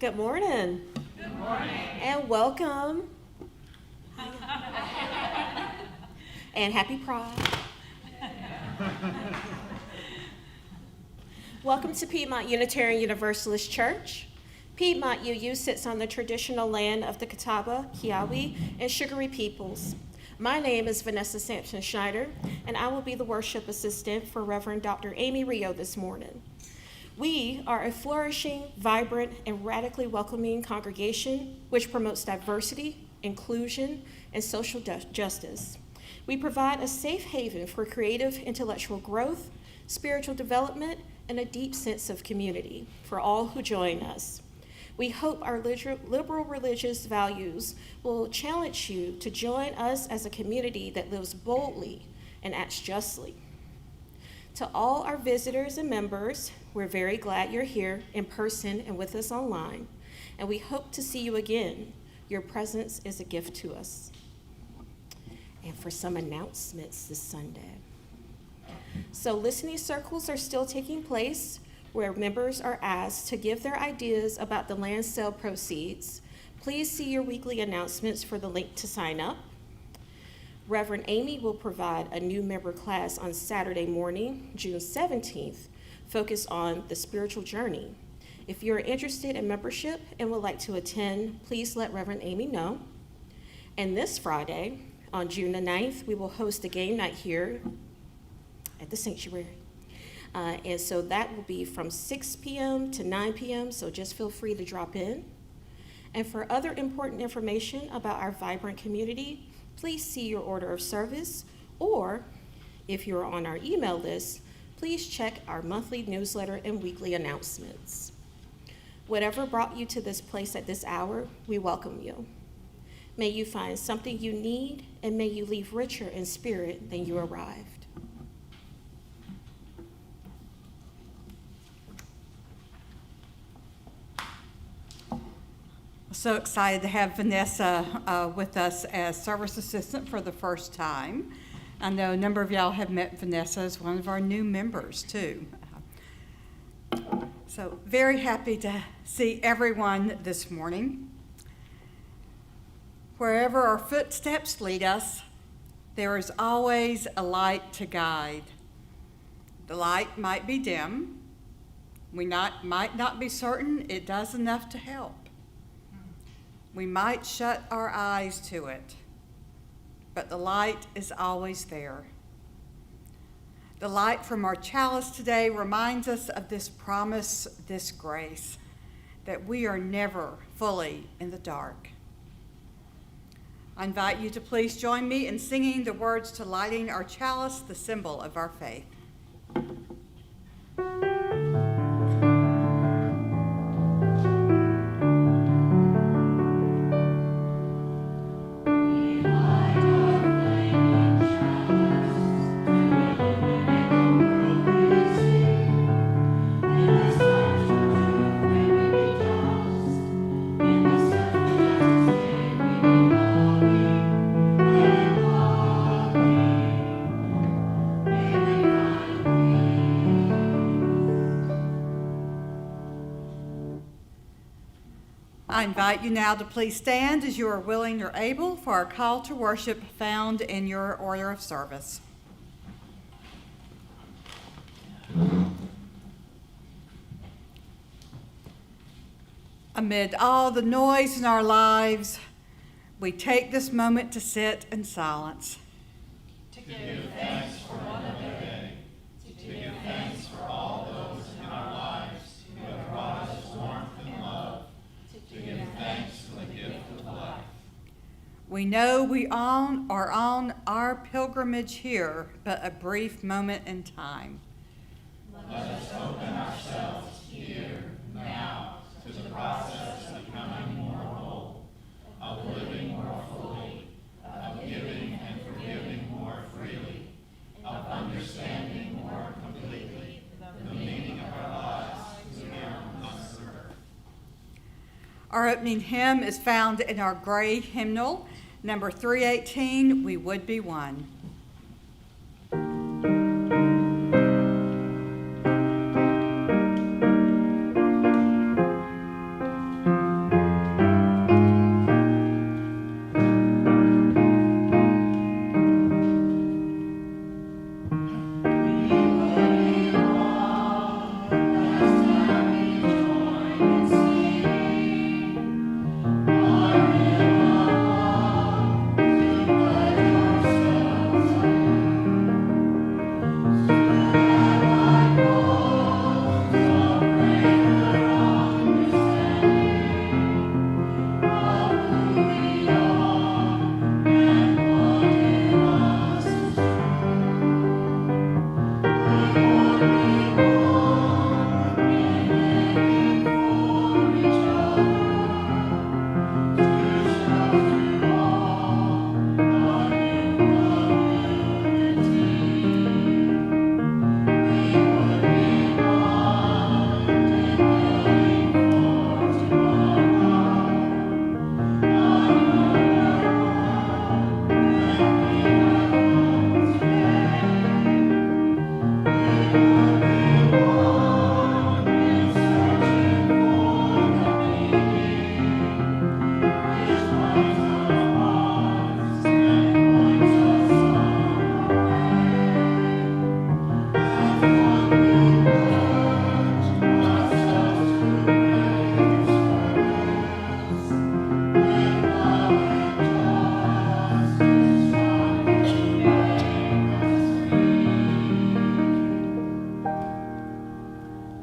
Good morning. Good morning. And welcome. And happy Pride. Welcome to Piedmont Unitarian Universalist Church. Piedmont UU sits on the traditional land of the Catawba, Kiawe, and Sugary peoples. My name is Vanessa Sampson-Schneider, and I will be the worship assistant for Reverend Dr. Amy Rio this morning. We are a flourishing, vibrant, and radically welcoming congregation which promotes diversity, inclusion, and social justice. We provide a safe haven for creative intellectual growth, spiritual development, and a deep sense of community for all who join us. We hope our liberal religious values will challenge you to join us as a community that lives boldly and acts justly. To all our visitors and members, we're very glad you're here in person and with us online, and we hope to see you again. Your presence is a gift to us. And for some announcements this Sunday. So listening circles are still taking place where members are asked to give their ideas about the land sale proceeds. Please see your weekly announcements for the link to sign up. Reverend Amy will provide a new member class on Saturday morning, June 17th, focused on the spiritual journey. If you're interested in membership and would like to attend, please let Reverend Amy know. And this Friday, on June the 9th, we will host a game night here at the sanctuary. And so that will be from 6 p.m. to 9 p.m., so just feel free to drop in. And for other important information about our vibrant community, please see your order of service, or if you're on our email list, please check our monthly newsletter and weekly announcements. Whatever brought you to this place at this hour, we welcome you. May you find something you need, and may you leave richer in spirit than you arrived. So excited to have Vanessa with us as service assistant for the first time. I know a number of y'all have met Vanessa as one of our new members too. So very happy to see everyone this morning. Wherever our footsteps lead us, there is always a light to guide. The light might be dim. We might not be certain it does enough to help. We might shut our eyes to it, but the light is always there. The light from our chalice today reminds us of this promise, this grace, that we are never fully in the dark. I invite you to please join me in singing the words to lighting our chalice, the symbol of our faith. I invite you now to please stand as you are willing or able for our call to worship found in your order of service. Amid all the noise in our lives, we take this moment to sit in silence. To give thanks for another day, to give thanks for all those in our lives who have brought us warmth and love, to give thanks for the gift of life. We know we are on our pilgrimage here, but a brief moment in time. Let us open ourselves here, now, to the process of becoming more whole, of living more fully, of giving and forgiving more freely, of understanding more completely the meaning of our lives here on this earth. Our opening hymn is found in our gray hymnal, number 318, We Would Be One.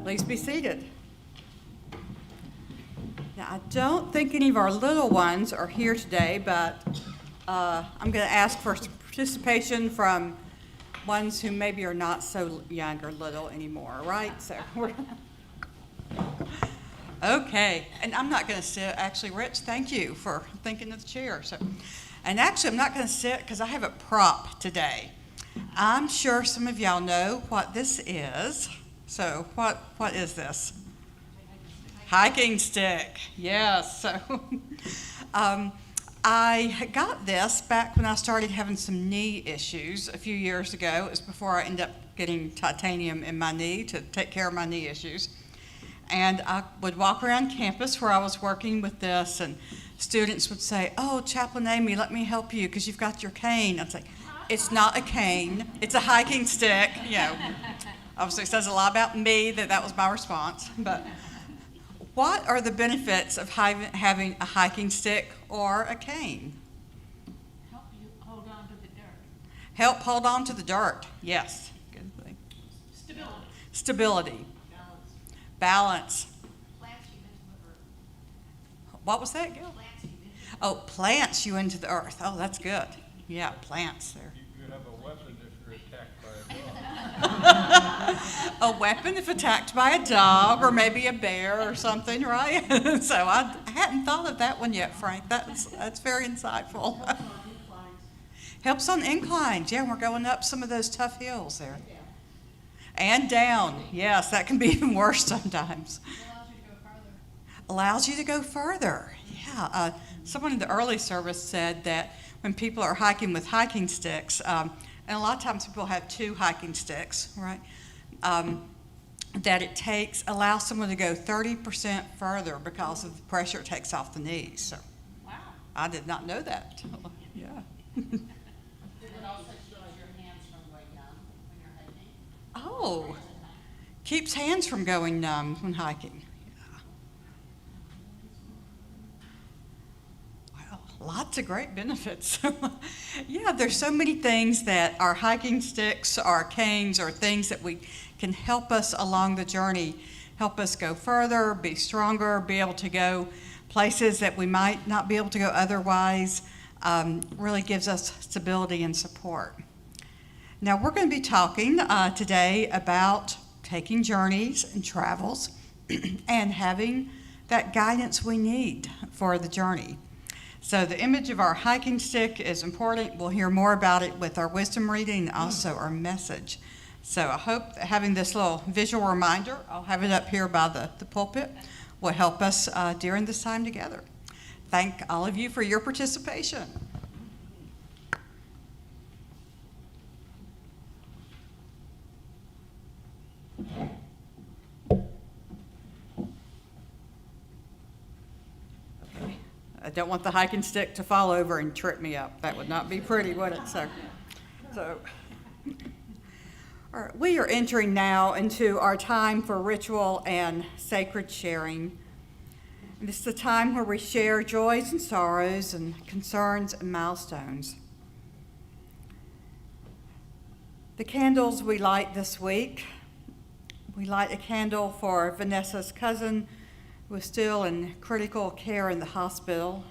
Please be seated. Now, I don't think any of our little ones are here today, but I'm going to ask for some participation from ones who maybe are not so young or little anymore, right? So we're okay. And I'm not going to sit. Actually, Rich, thank you for thinking of the chair. And actually, I'm not going to sit because I have a prop today. I'm sure some of y'all know what this is. So what is this? Hiking stick. Yes. So I got this back when I started having some knee issues a few years ago. It was before I ended up getting titanium in my knee to take care of my knee issues. And I would walk around campus where I was working with this, and students would say, "Oh, Chaplain Amy, let me help you because you've got your cane." I'd say, "It's not a cane. It's a hiking stick." You know, obviously it says a lot about me that was my response. But what are the benefits of having a hiking stick or a cane? Help you hold on to the dirt. Help hold on to the dirt. Yes. Good thing. Stability. Stability. Balance. Balance. Plants you into the earth. What was that, Gil? Plants you into Oh, plants you into the earth. Oh, that's good. Yeah, plants there. You could have a weapon if you're attacked by a dog. A weapon if attacked by a dog or maybe a bear or something, right? So I hadn't thought of that one yet, Frank. That's very insightful. Helps on inclines. Yeah, we're going up some of those tough hills there. And down. Yes, that can be even worse sometimes. Allows you to go further. Yeah. Someone in the early service said that when people are hiking with hiking sticks, and a lot of times people have two hiking sticks, right? That it allows someone to go 30% further because of the pressure it takes off the knees. So, Wow. I did not know that. Yeah. It also keeps your hands from going numb when you're hiking. Oh, keeps hands from going numb when hiking. Well, lots of great benefits. Yeah, there's so many things that our hiking sticks, our canes, are things that we can help us along the journey, help us go further, be stronger, be able to go places that we might not be able to go otherwise. Really gives us stability and support. Now, we're going to be talking today about taking journeys and travels and having that guidance we need for the journey. So the image of our hiking stick is important. We'll hear more about it with our wisdom reading and also our message. So I hope that having this little visual reminder, I'll have it up here by the pulpit, will help us during this time together. Thank all of you for your participation. I don't want the hiking stick to fall over and trip me up. That would not be pretty, would it? So, all right, we are entering now into our time for ritual and sacred sharing. And it's the time where we share joys and sorrows and concerns and milestones. The candles we light this week, we light a candle for Vanessa's cousin, who is still in critical care in the hospital.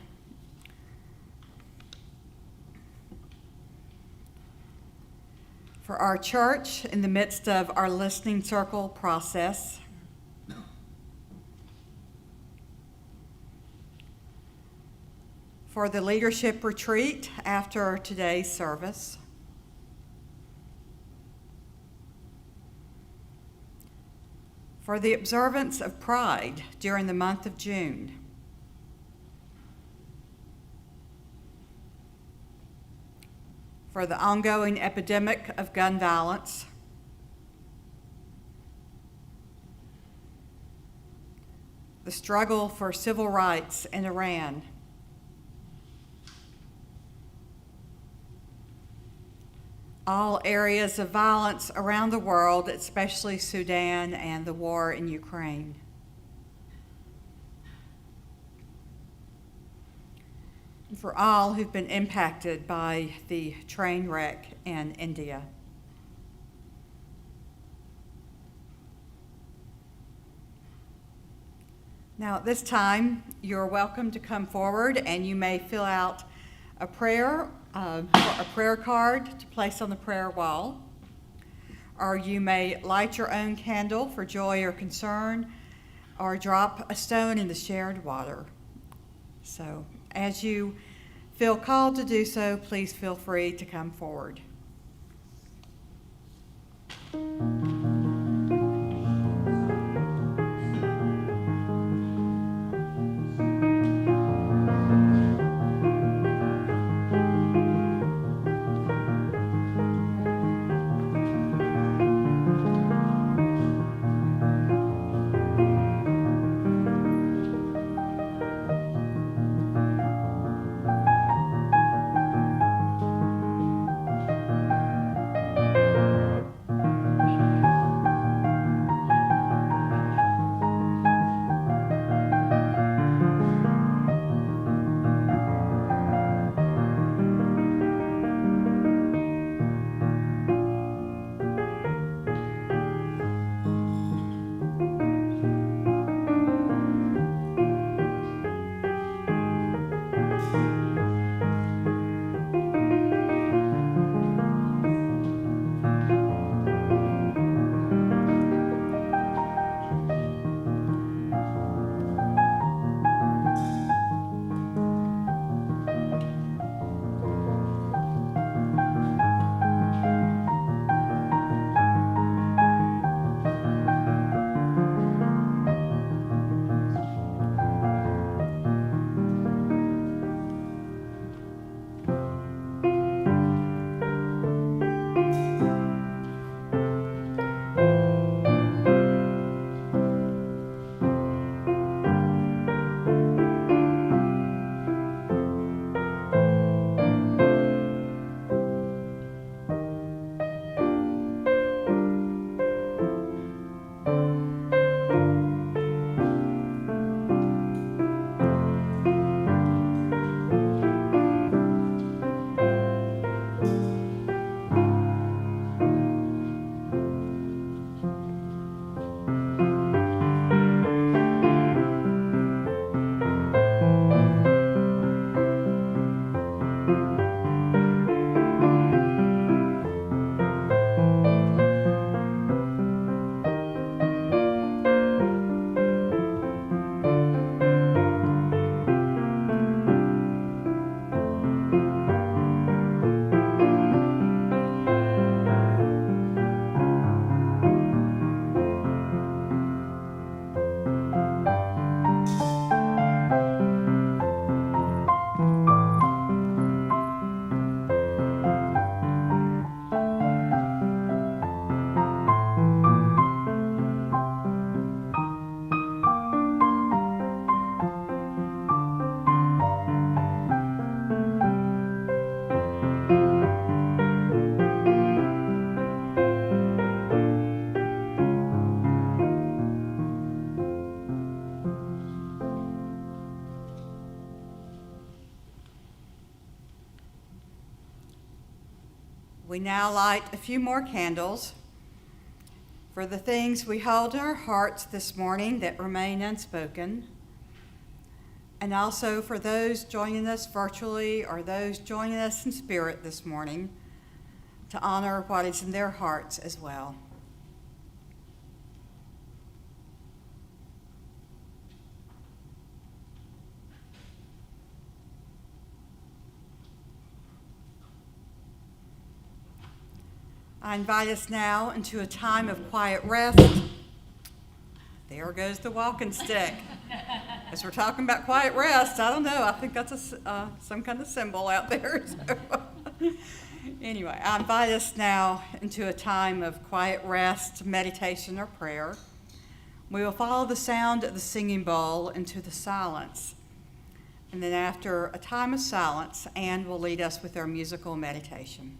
For our church in the midst of our listening circle process. For the leadership retreat after today's service. For the observance of Pride during the month of June. For the ongoing epidemic of gun violence. The struggle for civil rights in Iran. all areas of violence around the world, especially Sudan and the war in Ukraine. And for all who've been impacted by the train wreck in India. Now, at this time, you're welcome to come forward and you may fill out a prayer card to place on the prayer wall, or you may light your own candle for joy or concern, or drop a stone in the shared water. So, as you feel called to do so, please feel free to come forward. We now light a few more candles for the things we hold in our hearts this morning that remain unspoken, and also for those joining us virtually or those joining us in spirit this morning to honor what is in their hearts as well. I invite us now into a time of quiet rest. There goes the walking stick. As we're talking about quiet rest, I don't know, I think that's some kind of symbol out there. So. Anyway, I invite us now into a time of quiet rest, meditation, or prayer. We will follow the sound of the singing bowl into the silence. And then after a time of silence, Anne will lead us with our musical meditation.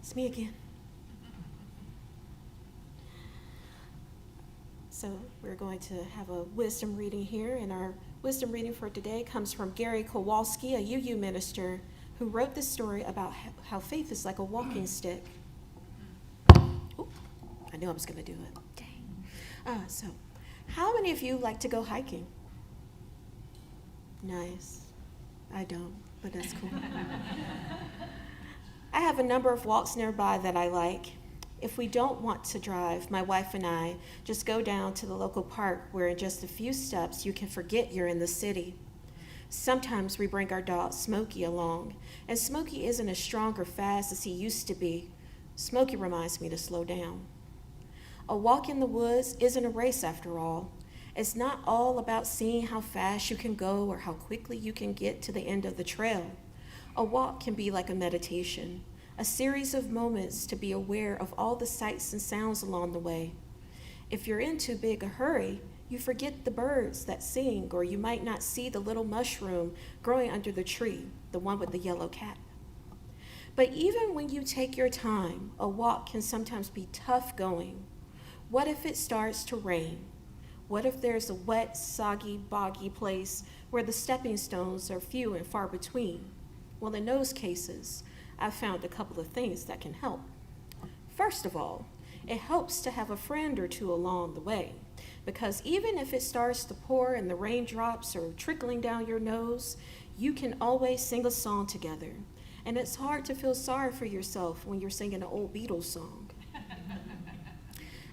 It's me again. So we're going to have a wisdom reading here, and our wisdom reading for today comes from Gary Kowalski, a UU minister, who wrote this story about how faith is like a walking stick. Ooh, I knew I was going to do it. Dang. So, how many of you like to go hiking? Nice. I don't, but that's cool. I have a number of walks nearby that I like. If we don't want to drive, my wife and I just go down to the local park where in just a few steps you can forget you're in the city. Sometimes we bring our dog Smokey along, and Smokey isn't as strong or fast as he used to be. Smokey reminds me to slow down. A walk in the woods isn't a race after all. It's not all about seeing how fast you can go or how quickly you can get to the end of the trail. A walk can be like a meditation, a series of moments to be aware of all the sights and sounds along the way. If you're in too big a hurry, you forget the birds that sing, or you might not see the little mushroom growing under the tree, the one with the yellow cap. But even when you take your time, a walk can sometimes be tough going. What if it starts to rain? What if there's a wet, soggy, boggy place where the stepping stones are few and far between? Well, in those cases, I've found a couple of things that can help. First of all, it helps to have a friend or two along the way, because even if it starts to pour and the raindrops are trickling down your nose, you can always sing a song together. And it's hard to feel sorry for yourself when you're singing an old Beatles song.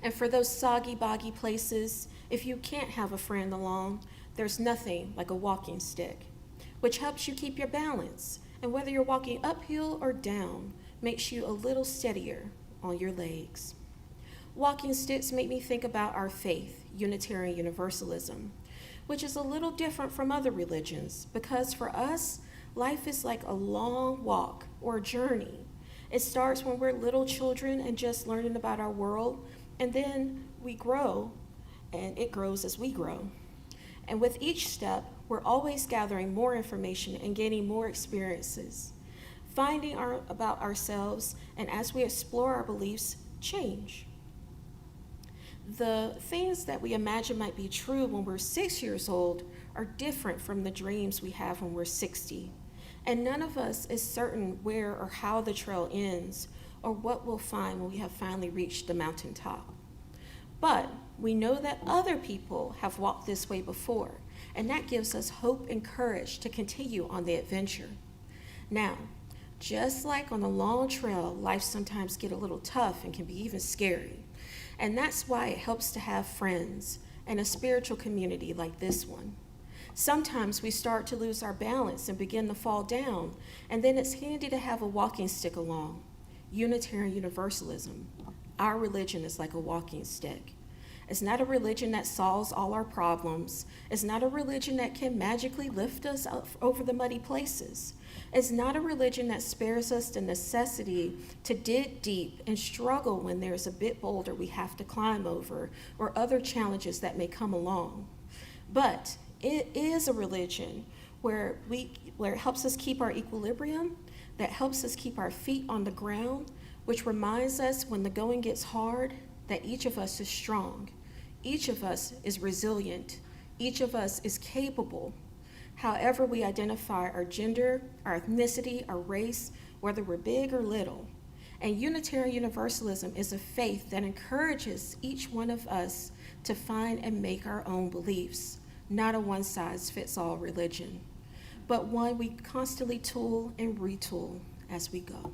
And for those soggy, boggy places, if you can't have a friend along, there's nothing like a walking stick, which helps you keep your balance. And whether you're walking uphill or down, makes you a little steadier on your legs. Walking sticks make me think about our faith, Unitarian Universalism, which is a little different from other religions, because for us, life is like a long walk or journey. It starts when we're little children and just learning about our world, and then we grow, and it grows as we grow. And with each step, we're always gathering more information and gaining more experiences, finding about ourselves, and as we explore our beliefs, change. The things that we imagine might be true when we're 6 years old are different from the dreams we have when we're 60. And none of us is certain where or how the trail ends or what we'll find when we have finally reached the mountaintop. But we know that other people have walked this way before, and that gives us hope and courage to continue on the adventure. Now, just like on a long trail, life sometimes get a little tough and can be even scary. And that's why it helps to have friends and a spiritual community like this one. Sometimes we start to lose our balance and begin to fall down, and then it's handy to have a walking stick along. Unitarian Universalism. Our religion is like a walking stick. It's not a religion that solves all our problems. It's not a religion that can magically lift us up over the muddy places. It's not a religion that spares us the necessity to dig deep and struggle when there's a big boulder we have to climb over or other challenges that may come along. But it is a religion where it helps us keep our equilibrium, that helps us keep our feet on the ground, which reminds us when the going gets hard that each of us is strong. Each of us is resilient. Each of us is capable. However we identify our gender, our ethnicity, our race, whether we're big or little. And Unitarian Universalism is a faith that encourages each one of us to find and make our own beliefs, not a one-size-fits-all religion. but one we constantly tool and retool as we go.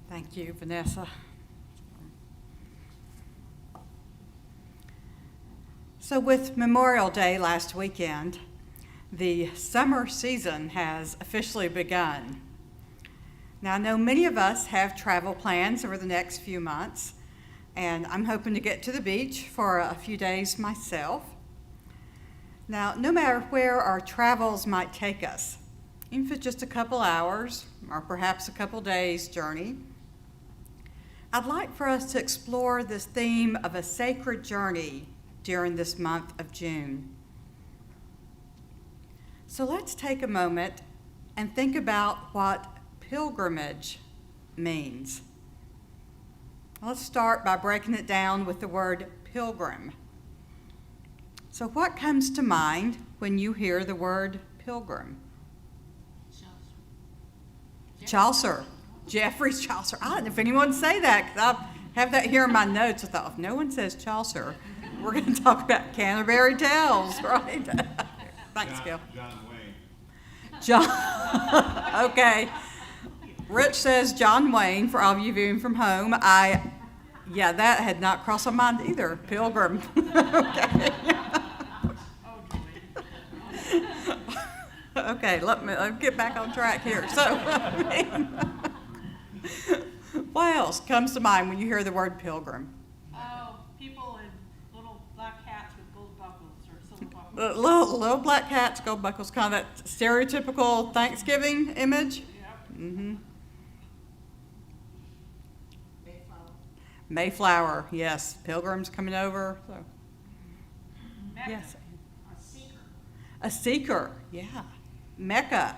Thank you, Vanessa. So with Memorial Day last weekend, the summer season has officially begun. Now, I know many of us have travel plans over the next few months, and I'm hoping to get to the beach for a few days myself. Now, no matter where our travels might take us, even if it's just a couple hours or perhaps a couple days journey, I'd like for us to explore this theme of a sacred journey during this month of June. So let's take a moment and think about what pilgrimage means. Let's start by breaking it down with the word pilgrim. So what comes to mind when you hear the word pilgrim? Chaucer. Geoffrey Chaucer. I don't know if anyone say that, because I have that here in my notes. I thought, if no one says Chaucer, we're going to talk about Canterbury Tales, right? Thanks, Gil. John Wayne. John. Okay. Rich says John Wayne, for all of you viewing from home. Yeah, that had not crossed my mind either. Pilgrim. Okay. Okay, let me get back on track here. So, what else comes to mind when you hear the word pilgrim? Oh, people in little black hats with gold buckles or silver buckles. Little black hats, gold buckles, kind of that stereotypical Thanksgiving image. Yep. Mm-hmm. Mayflower, yes. Pilgrims coming over. So. Mecca. Yes. A seeker. A seeker, yeah. Mecca,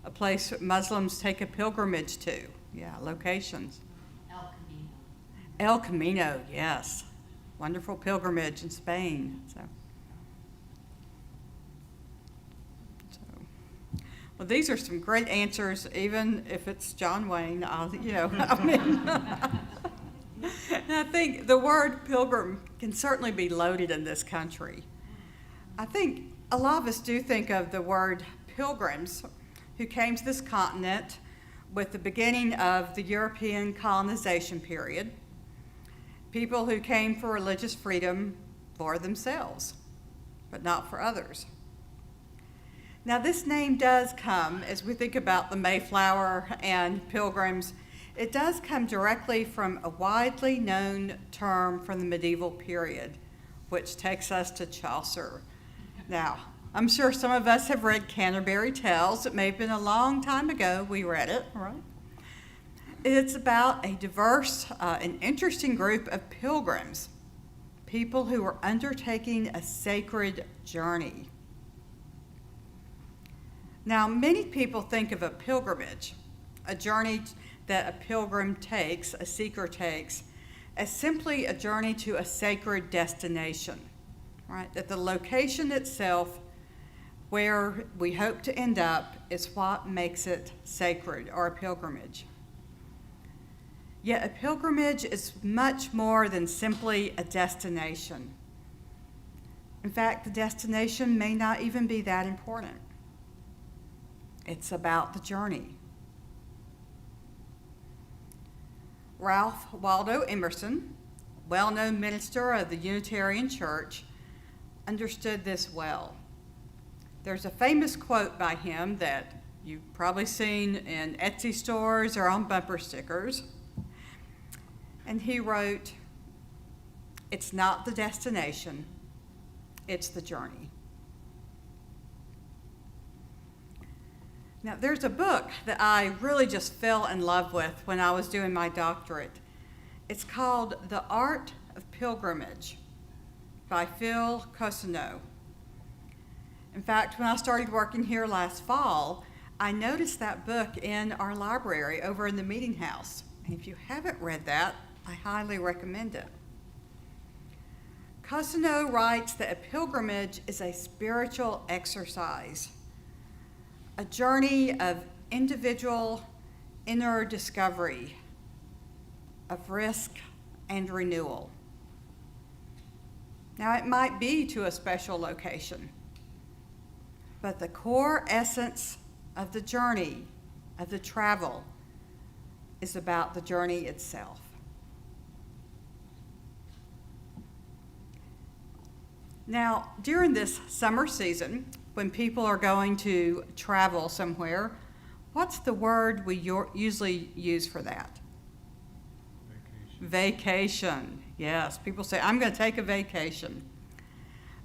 a place that Muslims take a pilgrimage to. Yeah, locations. El Camino. El Camino, yes. Wonderful pilgrimage in Spain. Well, these are some great answers, even if it's John Wayne. I mean, and I think the word pilgrim can certainly be loaded in this country. I think a lot of us do think of the word pilgrims who came to this continent with the beginning of the European colonization period, people who came for religious freedom for themselves, but not for others. Now, this name does come, as we think about the Mayflower and pilgrims, it does come directly from a widely known term from the medieval period, which takes us to Chaucer. Now, I'm sure some of us have read Canterbury Tales. It may have been a long time ago we read it, right? It's about a diverse and interesting group of pilgrims, people who are undertaking a sacred journey. Now, many people think of a pilgrimage, a journey that a pilgrim takes, a seeker takes, as simply a journey to a sacred destination, right? That the location itself where we hope to end up is what makes it sacred, or a pilgrimage. Yet a pilgrimage is much more than simply a destination. In fact, the destination may not even be that important. It's about the journey. Ralph Waldo Emerson, well-known minister of the Unitarian Church, understood this well. There's a famous quote by him that you've probably seen in Etsy stores or on bumper stickers. And he wrote, "It's not the destination, it's the journey." Now, there's a book that I really just fell in love with when I was doing my doctorate. It's called The Art of Pilgrimage by Phil Cossino. In fact, when I started working here last fall, I noticed that book in our library over in the meeting house. And if you haven't read that, I highly recommend it. Cossino writes that a pilgrimage is a spiritual exercise, a journey of individual inner discovery of risk and renewal. Now, it might be to a special location, but the core essence of the journey, of the travel, is about the journey itself. Now, during this summer season, when people are going to travel somewhere, what's the word we usually use for that? Vacation. Yes, people say, I'm going to take a vacation.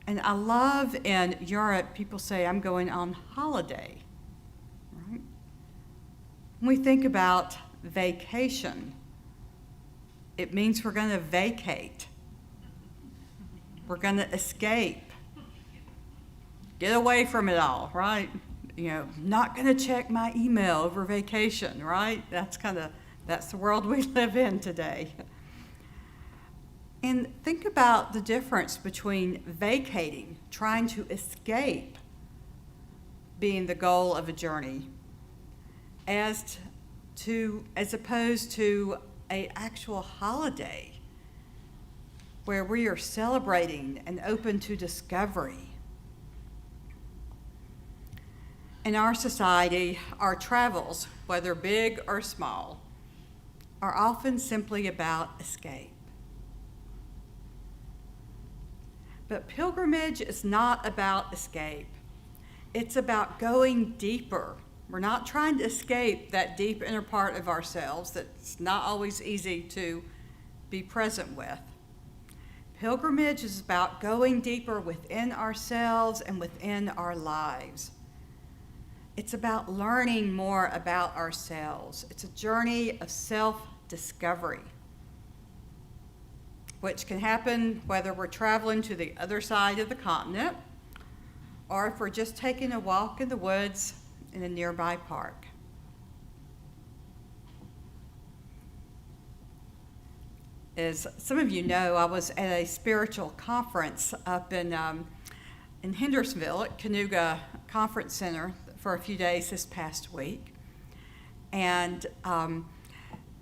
And I love in Europe, people say, I'm going on holiday. Right? When we think about vacation, it means we're going to vacate. We're going to escape. Get away from it all, right? Not going to check my email over vacation, right? That's the world we live in today. And think about the difference between vacating, trying to escape being the goal of a journey, as opposed to an actual holiday where we are celebrating and open to discovery. In our society, our travels, whether big or small, are often simply about escape. But pilgrimage is not about escape. It's about going deeper. We're not trying to escape that deep inner part of ourselves that's not always easy to be present with. Pilgrimage is about going deeper within ourselves and within our lives. It's about learning more about ourselves. It's a journey of self-discovery, which can happen whether we're traveling to the other side of the continent or if we're just taking a walk in the woods in a nearby park. As some of you know, I was at a spiritual conference up in Hendersonville at Canoga Conference Center for a few days this past week. And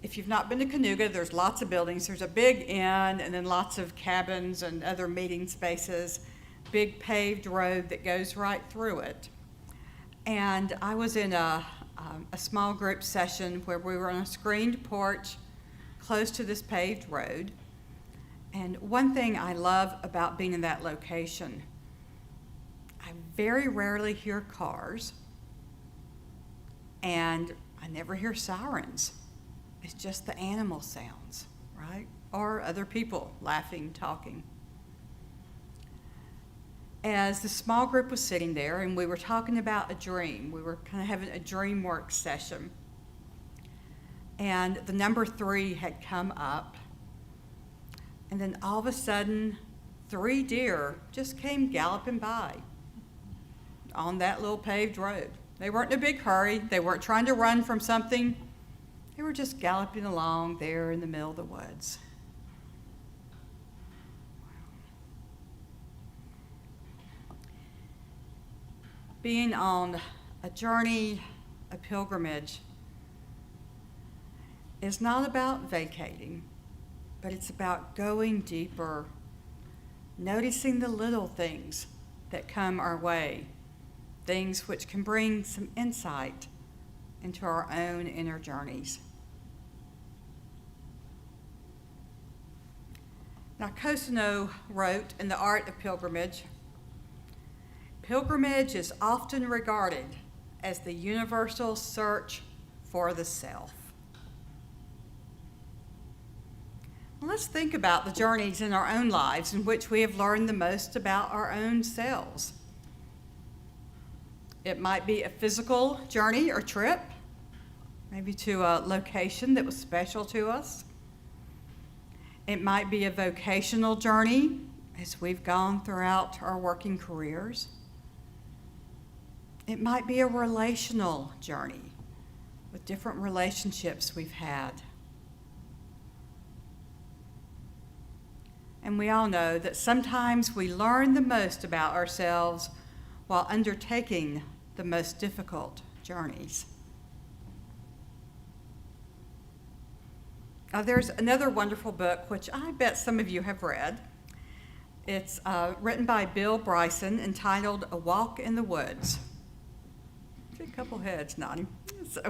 if you've not been to Canoga, there's lots of buildings. There's a big inn and then lots of cabins and other meeting spaces, big paved road that goes right through it. And I was in a small group session where we were on a screened porch close to this paved road. And one thing I love about being in that location, I very rarely hear cars, and I never hear sirens. It's just the animal sounds, right? Or other people laughing, talking. As the small group was sitting there and we were talking about a dream, we were kind of having a dream work session, and the number 3 had come up, and then all of a sudden 3 deer just came galloping by on that little paved road. They weren't in a big hurry. They weren't trying to run from something. They were just galloping along there in the middle of the woods. Being on a journey, a pilgrimage, is not about vacating, but it's about going deeper, noticing the little things that come our way, things which can bring some insight into our own inner journeys. Now, Cosano wrote in The Art of Pilgrimage, pilgrimage is often regarded as the universal search for the self. Well, let's think about the journeys in our own lives in which we have learned the most about our own selves. It might be a physical journey or trip, maybe to a location that was special to us. It might be a vocational journey as we've gone throughout our working careers. It might be a relational journey with different relationships we've had. And we all know that sometimes we learn the most about ourselves while undertaking the most difficult journeys. There's another wonderful book, which I bet some of you have read. It's written by Bill Bryson, entitled A Walk in the Woods. See a couple heads nodding. So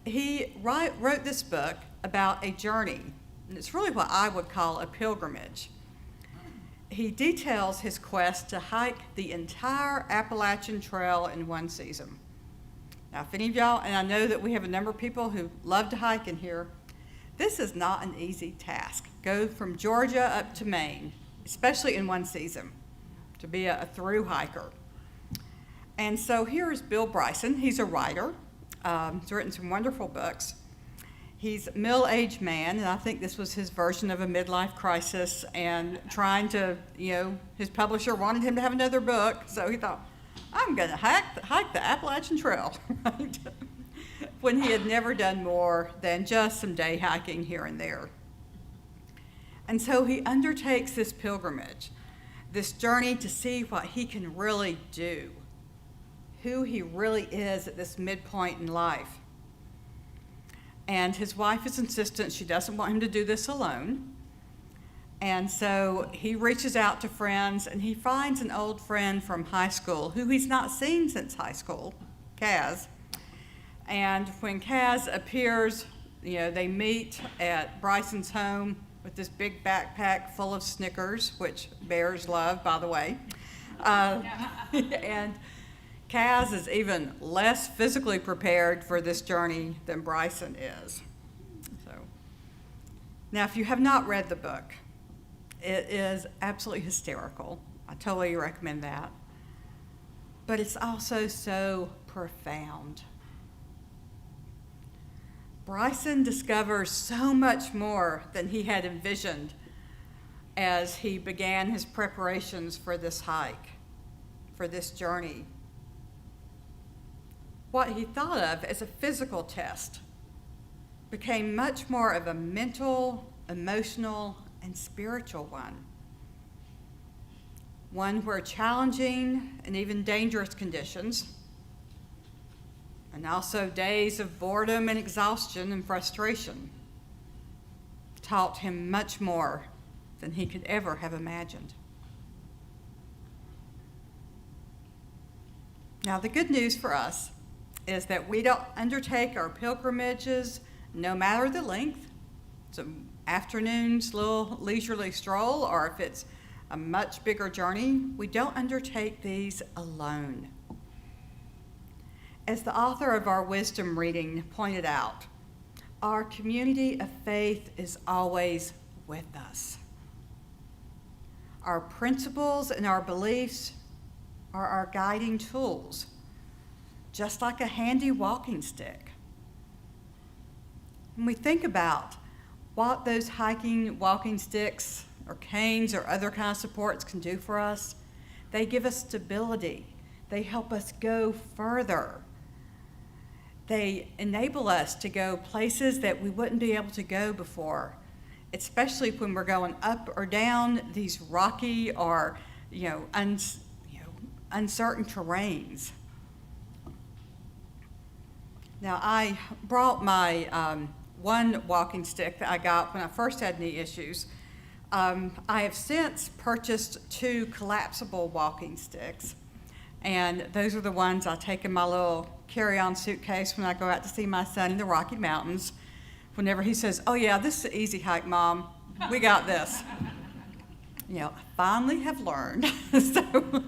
he wrote this book about a journey, and it's really what I would call a pilgrimage. He details his quest to hike the entire Appalachian Trail in one season. Now, if any of y'all, and I know that we have a number of people who love to hike in here, this is not an easy task. Go from Georgia up to Maine, especially in one season, to be a through hiker. And so here's Bill Bryson. He's a writer. He's written some wonderful books. He's a middle-aged man, and I think this was his version of a midlife crisis, and trying to, his publisher wanted him to have another book, so he thought, I'm going to hike the Appalachian Trail, right? When he had never done more than just some day hiking here and there. And so he undertakes this pilgrimage, this journey to see what he can really do, who he really is at this midpoint in life. And his wife is insistent she doesn't want him to do this alone. And so he reaches out to friends, and he finds an old friend from high school who he's not seen since high school, Kaz. And when Kaz appears, they meet at Bryson's home with this big backpack full of Snickers, which bears love, by the way. And Kaz is even less physically prepared for this journey than Bryson is. So, now, if you have not read the book, it is absolutely hysterical. I totally recommend that. But it's also so profound. Bryson discovers so much more than he had envisioned as he began his preparations for this hike, for this journey. What he thought of as a physical test became much more of a mental, emotional, and spiritual one. One where challenging and even dangerous conditions, and also days of boredom and exhaustion and frustration, taught him much more than he could ever have imagined. Now, the good news for us is that we don't undertake our pilgrimages, no matter the length. It's an afternoon's little leisurely stroll, or if it's a much bigger journey, we don't undertake these alone. As the author of our wisdom reading pointed out, our community of faith is always with us. Our principles and our beliefs are our guiding tools, just like a handy walking stick. When we think about what those walking sticks or canes or other kind of supports can do for us, they give us stability. They help us go further. They enable us to go places that we wouldn't be able to go before, especially when we're going up or down these rocky or uncertain terrains. Now, I brought my one walking stick that I got when I first had knee issues. I have since purchased 2 collapsible walking sticks, and those are the ones I take in my little carry-on suitcase when I go out to see my son in the Rocky Mountains. Whenever he says, "Oh yeah, this is an easy hike, Mom, we got this." I finally have learned. So,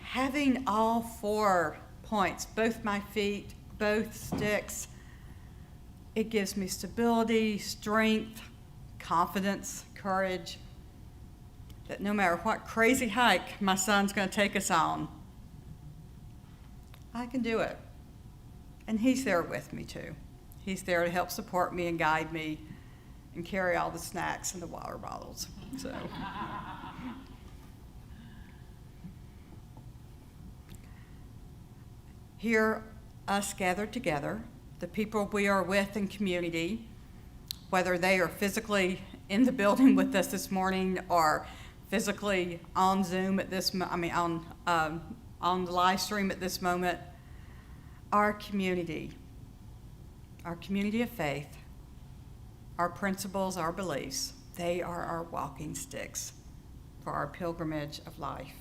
having all 4 points, both my feet, both sticks, it gives me stability, strength, confidence, courage, that no matter what crazy hike my son's going to take us on, I can do it. And he's there with me too. He's there to help support me and guide me and carry all the snacks and the water bottles. So. Here, us gathered together, the people we are with in community, whether they are physically in the building with us this morning or physically on Zoom at this, on the live stream at this moment, our community of faith, our principles, our beliefs, they are our walking sticks for our pilgrimage of life.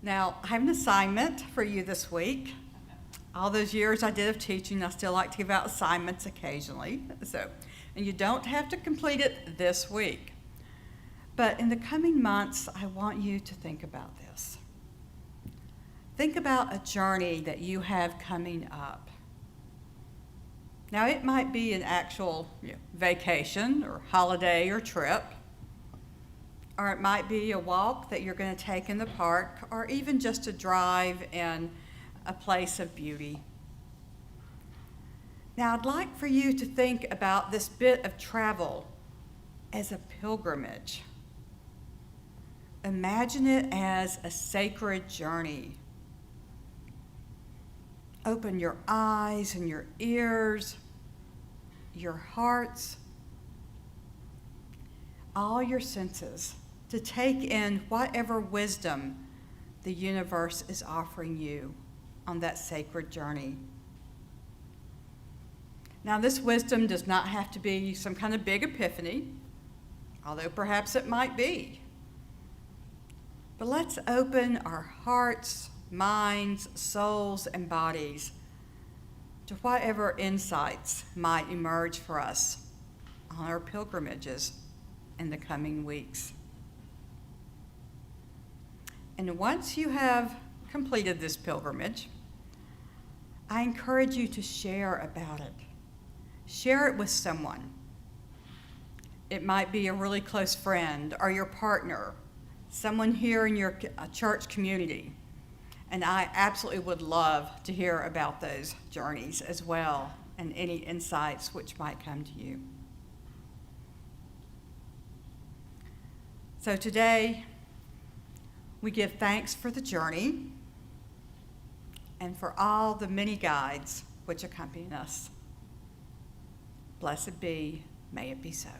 Now, I have an assignment for you this week. All those years I did of teaching, I still like to give out assignments occasionally. And you don't have to complete it this week. But in the coming months, I want you to think about this. Think about a journey that you have coming up. Now, it might be an actual vacation or holiday or trip, or it might be a walk that you're going to take in the park, or even just a drive in a place of beauty. Now, I'd like for you to think about this bit of travel as a pilgrimage. Imagine it as a sacred journey. Open your eyes and your ears, your hearts, all your senses to take in whatever wisdom the universe is offering you on that sacred journey. Now, this wisdom does not have to be some kind of big epiphany, although perhaps it might be. But let's open our hearts, minds, souls, and bodies to whatever insights might emerge for us on our pilgrimages in the coming weeks. And once you have completed this pilgrimage, I encourage you to share about it. Share it with someone. It might be a really close friend or your partner, someone here in your church community. And I absolutely would love to hear about those journeys as well and any insights which might come to you. So today, we give thanks for the journey and for all the many guides which accompany us. Blessed be, may it be so.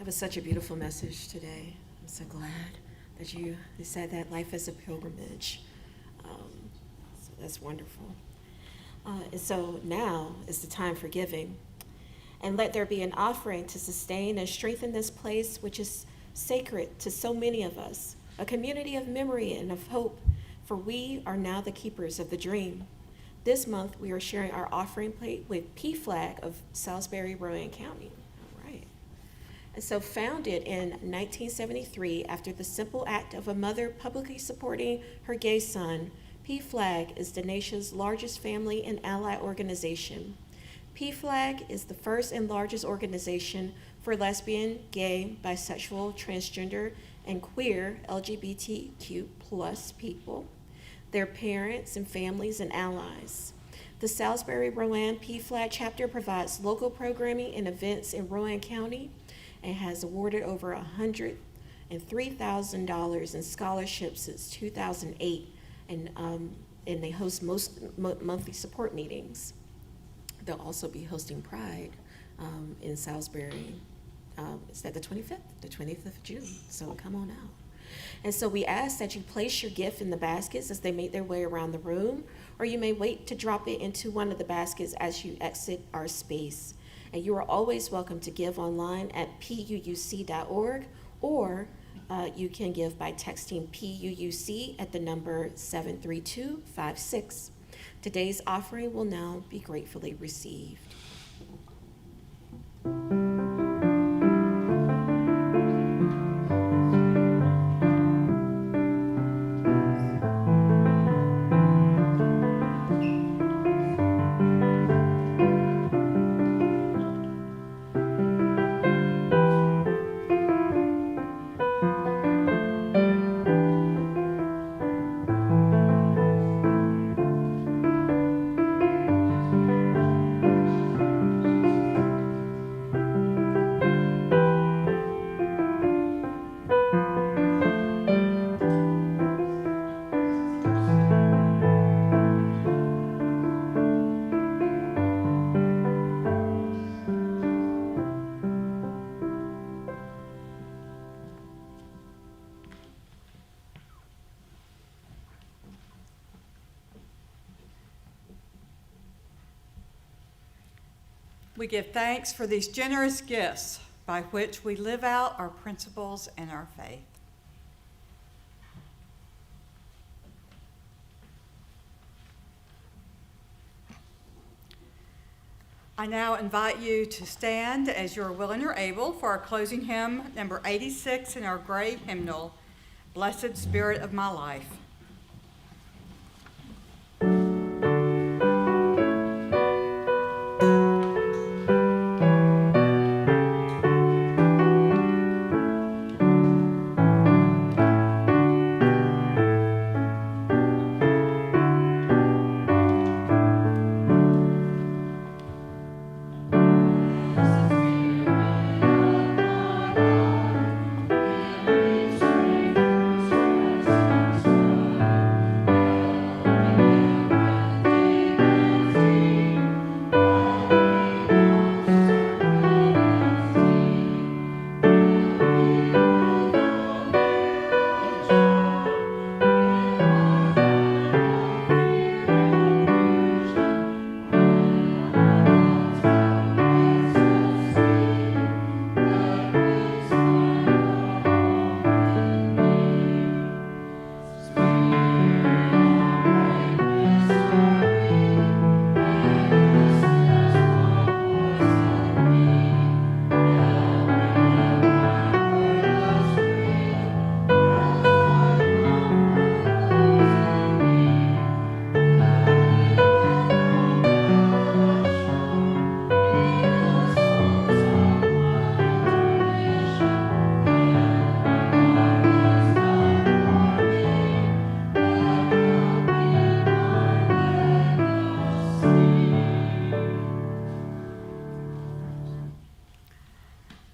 was such a beautiful message today. I'm so glad that you said that life is a pilgrimage. So that's wonderful. And so now is the time for giving. And let there be an offering to sustain and strengthen this place, which is sacred to so many of us, a community of memory and of hope, for we are now the keepers of the dream. This month, we are sharing our offering plate with PFLAG of Salisbury, Rowan County. All right. And so founded in 1973 after the simple act of a mother publicly supporting her gay son, PFLAG is the nation's largest family and ally organization. PFLAG is the first and largest organization for lesbian, gay, bisexual, transgender, and queer LGBTQ plus people, their parents and families and allies. The Salisbury Rowan PFLAG chapter provides local programming and events in Rowan County and has awarded over $103,000 in scholarships since 2008, and they host most monthly support meetings. They'll also be hosting Pride in Salisbury. Is that the 25th? The 20th of June. So come on out. And so we ask that you place your gift in the baskets as they make their way around the room, or you may wait to drop it into one of the baskets as you exit our space. And you are always welcome to give online at puuc.org, or you can give by texting PUUC at the number 73256. Today's offering will now be gratefully received. We give thanks for these generous gifts by which we live out our principles and our faith. I now invite you to stand as you are willing or able for our closing hymn, number 86 in our gray hymnal, Blessed Spirit of My Life.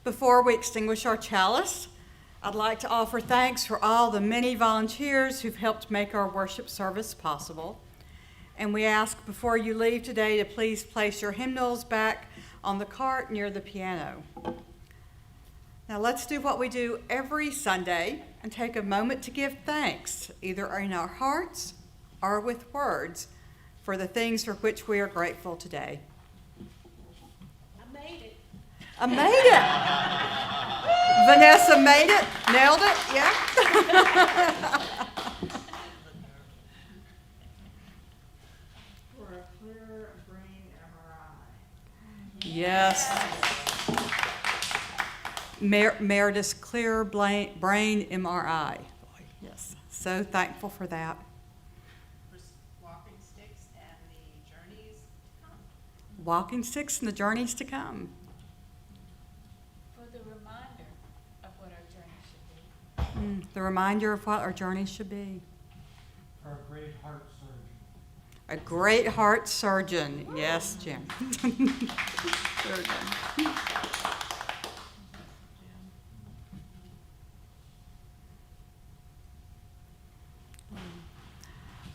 Before we extinguish our chalice, I'd like to offer thanks for all the many volunteers who've helped make our worship service possible. And we ask before you leave today to please place your hymnals back on the cart near the piano. Now, Now let's do what we do every Sunday and take a moment to give thanks, either in our hearts or with words, for the things for which we are grateful today. I made it. I made it. Vanessa made it, nailed it, yeah. For a clear brain MRI. Yes. Meredith's clear brain MRI. Yes, so thankful for that. For walking sticks and the journeys to come. Walking sticks and the journeys to come. For the reminder of what our journey should be. The reminder of what our journey should be. For a great heart surgeon. A great heart surgeon. Yes, Jim. Surgeon.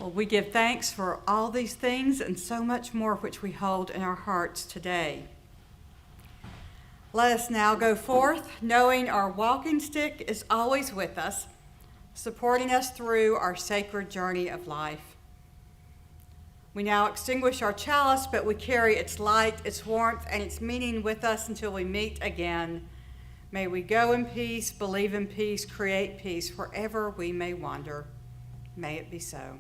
Well, we give thanks for all these things and so much more which we hold in our hearts today. Let us now go forth, knowing our walking stick is always with us, supporting us through our sacred journey of life. We now extinguish our chalice, but we carry its light, its warmth, and its meaning with us until we meet again. May we go in peace, believe in peace, create peace wherever we may wander. May it be so.